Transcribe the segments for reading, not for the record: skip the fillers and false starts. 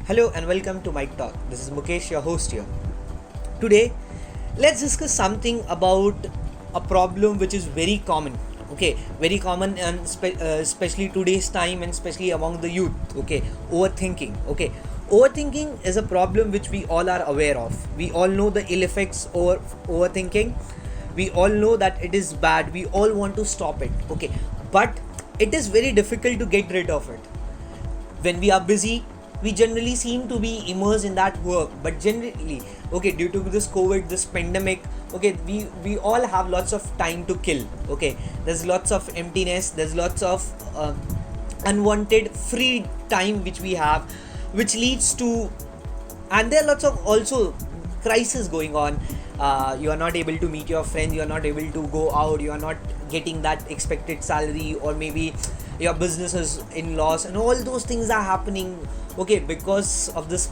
Hello and welcome to Mike Talk. This is Mukesh, your host here. Today, let's discuss something about a problem which is very common. Okay, very common and especially today's time and especially among the youth. Okay, overthinking. Okay, overthinking is a problem which we all are aware of. We all know the ill effects of overthinking. We all know that it is bad. We all want to stop it. Okay, but it is very difficult to get rid of it. When we are busy, we generally seem to be immersed in that work, but generally, okay, due to this covid, this pandemic, okay, we all have lots of time to kill. Okay, there's lots of emptiness, there's lots of unwanted free time which we have, which leads to, and there are lots of also crisis going on. You are not able to meet your friends, you are not able to go out, you are not getting that expected salary, or maybe your business is in loss, and all those things are happening, okay, because of this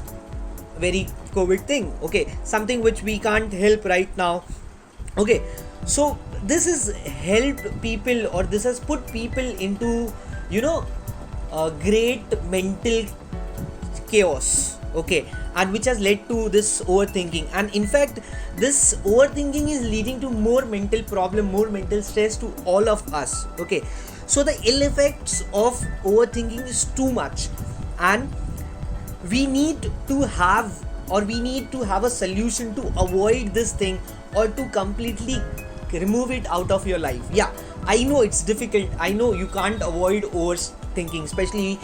very covid thing. Okay, something which we can't help right now. Okay, so this has helped people, or this has put people into, a great mental chaos. Okay, and which has led to this overthinking, and in fact this overthinking is leading to more mental problem, more mental stress to all of us. Okay, so the ill effects of overthinking is too much, and we need to have, or we need to have a solution to avoid this thing, or to completely remove it out of your life. Yeah, I know it's difficult, I know you can't avoid overthinking, especially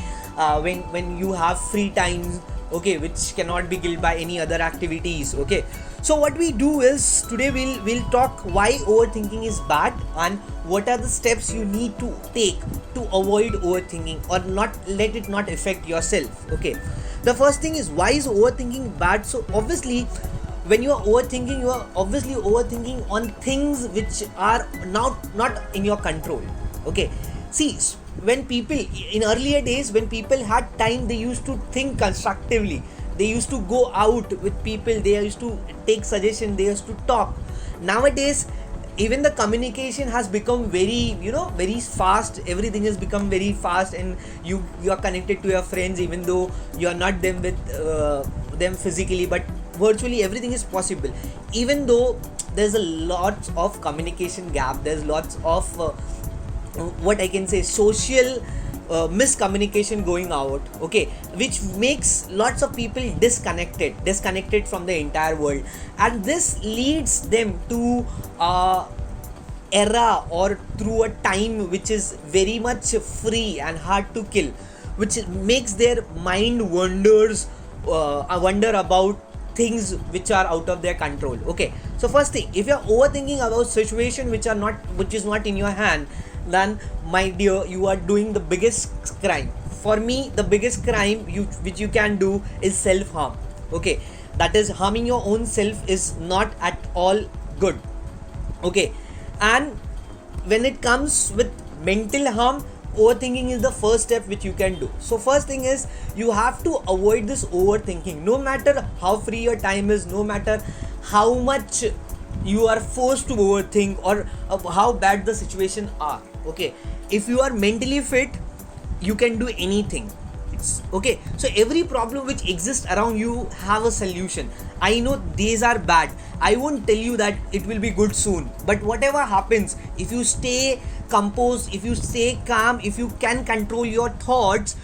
when you have free time, okay, which cannot be killed by any other activities. Okay, so what we do is today we'll talk why overthinking is bad, and what are the steps you need to take to avoid overthinking, or not let it not affect yourself. Okay, the first thing is, why is overthinking bad? So obviously, when you are overthinking, you are obviously overthinking on things which are not in your control. Okay, see, when people in earlier days, when people had time, they used to think constructively, they used to go out with people, they used to take suggestion, they used to talk. Nowadays, even the communication has become very very fast, everything has become very fast, and you are connected to your friends even though you are not them with them physically, but virtually everything is possible. Even though there's a lot of communication gap, there's lots of what I can say, social miscommunication going out. Okay, which makes lots of people disconnected from the entire world, and this leads them to era, or through a time which is very much free and hard to kill, which makes their mind wonder about things which are out of their control. Okay, so first thing, if you're overthinking about situation which is not in your hand, then my dear, you are doing the biggest crime. For me, the biggest crime which you can do is self-harm. Okay, that is, harming your own self is not at all good. Okay, and when it comes with mental harm, overthinking is the first step which you can do. So first thing is, you have to avoid this overthinking, no matter how free your time is, no matter how much you are forced to overthink, or how bad the situation are. Okay, if you are mentally fit, you can do anything. Okay, so every problem which exists around you have a solution. I know days are bad, I won't tell you that it will be good soon, but whatever happens, if you stay composed, if you stay calm, if you can control your thoughts,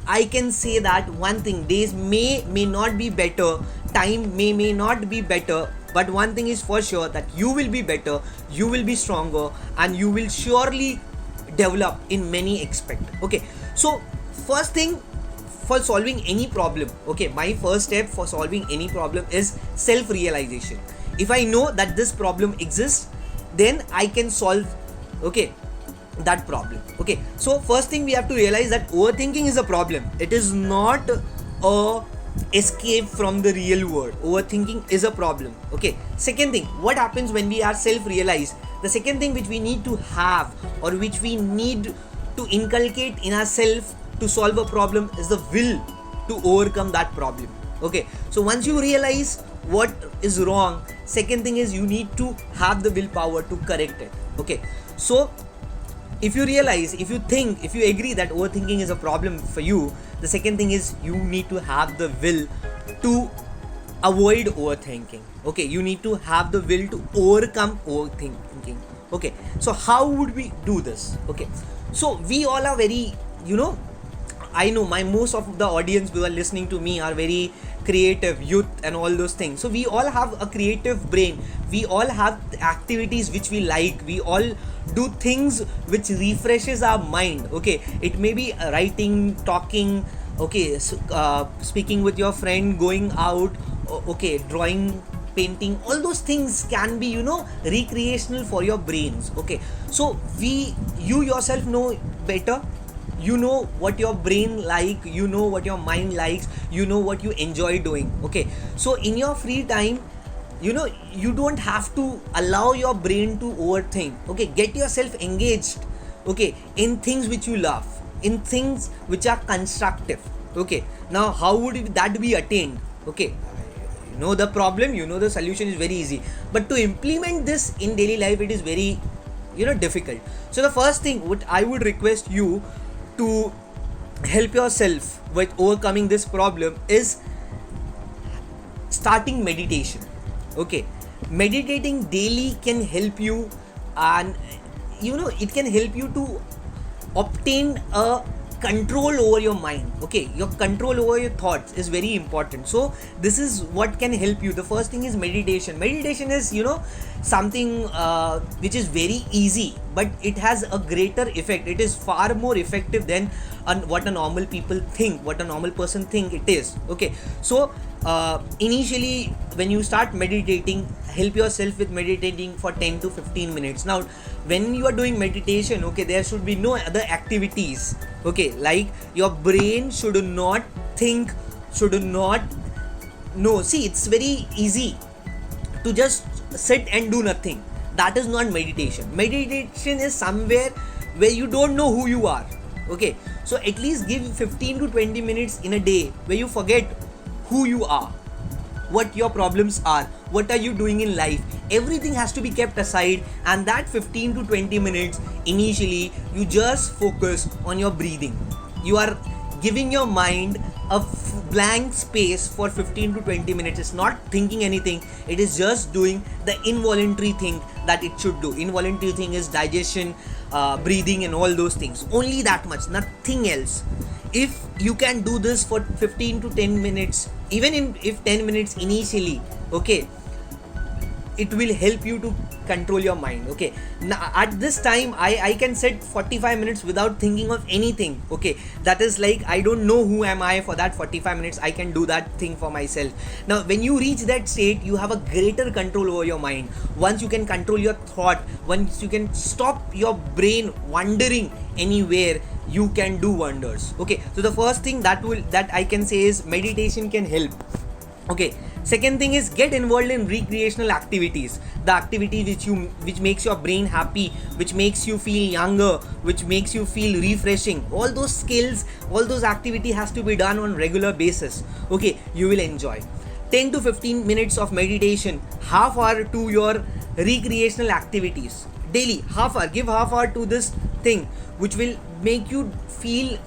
I can say that one thing, days may not be better, time may not be better, but one thing is for sure, that you will be better, you will be stronger, and you will surely develop in many aspects. Okay, so first thing, for solving any problem, okay, my first step for solving any problem is self-realization. If I know that this problem exists, then I can solve, okay, that problem. Okay, so first thing, we have to realize that overthinking is a problem, it is not a escape from the real world. Overthinking is a problem. Okay, second thing, what happens when we are self-realized? The second thing which we need to have, or which we need to inculcate in ourselves to solve a problem, is the will to overcome that problem. Okay, so once you realize what is wrong, second thing is, you need to have the willpower to correct it. Okay, so if you realize, if you think, if you agree that overthinking is a problem for you, the second thing is you need to have the will to avoid overthinking. Okay, you need to have the will to overcome overthinking. Okay, so how would we do this? Okay, so we all are very, I know my most of the audience who are listening to me are very creative youth and all those things. So we all have a creative brain. We all have activities which we like. We all do things which refreshes our mind. Okay, it may be writing, talking, okay, speaking with your friend, going out, okay, drawing, painting. All those things can be, recreational for your brains. Okay, so you yourself know better. You know what your brain like, you know what your mind likes, you know what you enjoy doing. Okay, so in your free time, you don't have to allow your brain to overthink. Okay, get yourself engaged, okay, in things which you love, in things which are constructive. Okay, now how would that be attained? Okay, you know the problem, you know the solution is very easy, but to implement this in daily life, it is very difficult. So the first thing what I would request you to help yourself with overcoming this problem is starting meditation. Okay, meditating daily can help you, and it can help you to obtain a control over your mind. Okay, your control over your thoughts is very important. So this is what can help you. The first thing is meditation is something which is very easy, but it has a greater effect. It is far more effective than what a normal person think it is. Okay, so initially when you start meditating, help yourself with meditating for 10 to 15 minutes. Now when you are doing meditation, okay, there should be no other activities. Okay, like your brain should not think, see, it's very easy to just sit and do nothing. That is not meditation. Meditation is somewhere where you don't know who you are. Okay, so at least give 15 to 20 minutes in a day where you forget who you are, what your problems are, what are you doing in life. Everything has to be kept aside, and that 15 to 20 minutes initially you just focus on your breathing. You are giving your mind a blank space for 15 to 20 minutes. It's not thinking anything, it is just doing the involuntary thing that it should do. Involuntary thing is digestion, breathing and all those things. Only that much, nothing else. If you can do this for 15 to 10 minutes, even if 10 minutes initially, okay, it will help you to control your mind. Okay, now at this time I can set 45 minutes without thinking of anything. Okay, that is like I don't know who am I for that 45 minutes. I can do that thing for myself. Now when you reach that state, you have a greater control over your mind. Once you can control your thought, once you can stop your brain wandering anywhere, you can do wonders. Okay, so the first thing that I can say is meditation can help. Okay, second thing is get involved in recreational activities. The activity which makes your brain happy, which makes you feel younger, which makes you feel refreshing. All those skills, all those activity has to be done on regular basis. Okay, you will enjoy. 10 to 15 minutes of meditation, half hour to your recreational activities. Daily, half hour. Give half hour to this thing which will make you feel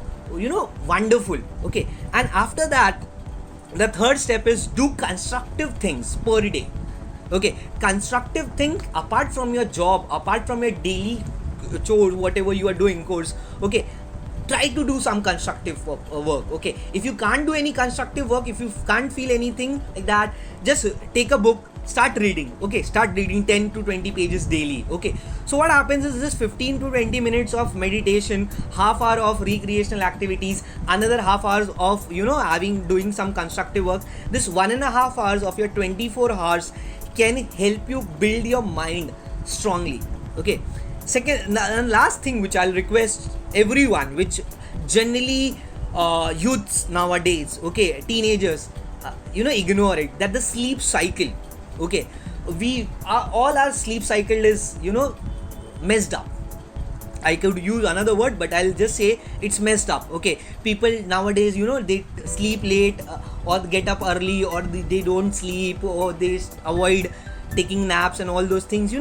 wonderful. Okay, and after that, the third step is do constructive things per day. Okay, constructive thing apart from your job, apart from your daily chores, whatever you are doing course. Okay, try to do some constructive work. Okay, if you can't do any constructive work, if you can't feel anything like that, just take a book, start reading. Okay, start reading 10 to 20 pages daily. Okay, so what happens is this 15 to 20 minutes of meditation, half hour of recreational activities, another half hours of doing some constructive work. This 1.5 hours of your 24 hours can help you build your mind strongly. Okay, second and last thing which I'll request everyone, which generally youths nowadays, okay, teenagers, ignore it, that the sleep cycle. Okay, all our sleep cycle is messed up. I could use another word, but I'll just say it's messed up. Okay, people nowadays they sleep late or get up early, or they don't sleep, or they avoid taking naps and all those things.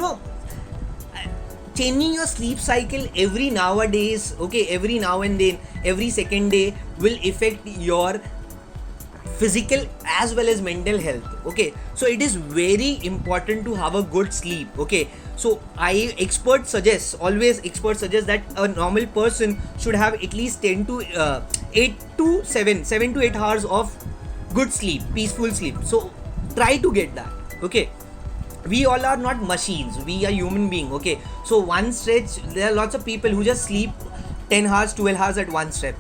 changing your sleep cycle every nowadays, okay, every now and then, every second day will affect your physical as well as mental health. Okay, so it is very important to have a good sleep. Okay, so experts suggest that a normal person should have at least 10 to 8 to 7 to 8 hours of good sleep, peaceful sleep. So try to get that. Okay, we all are not machines, we are human being. Okay, so one stretch, there are lots of people who just sleep 10 hours 12 hours at one step.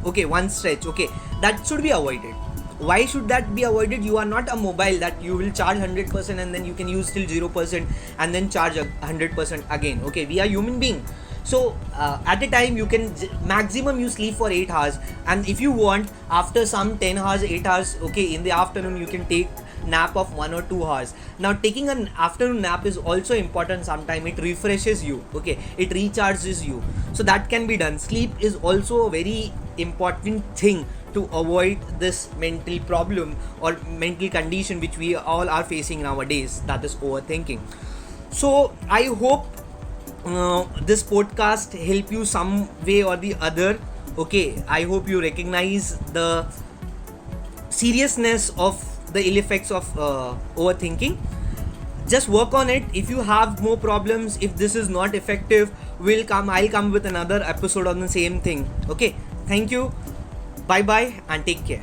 Okay, one stretch. Okay, that should be avoided. Why should that be avoided? You are not a mobile that you will charge 100% and then you can use till 0% and then charge 100% again. Okay, we are human being. So at a time you can maximum you sleep for 8 hours, and if you want after some 10 hours 8 hours, okay, in the afternoon you can take nap of 1 or 2 hours. Now taking an afternoon nap is also important. Sometime it refreshes you. Okay, it recharges you, so that can be done. Sleep is also a very important thing to avoid this mental problem or mental condition which we all are facing nowadays, that is overthinking. So I hope this podcast help you some way or the other. Okay, I hope you recognize the seriousness of the ill effects of overthinking. Just work on it. If you have more problems, if this is not effective, I'll come with another episode on the same thing. Okay, thank you, bye bye, and take care.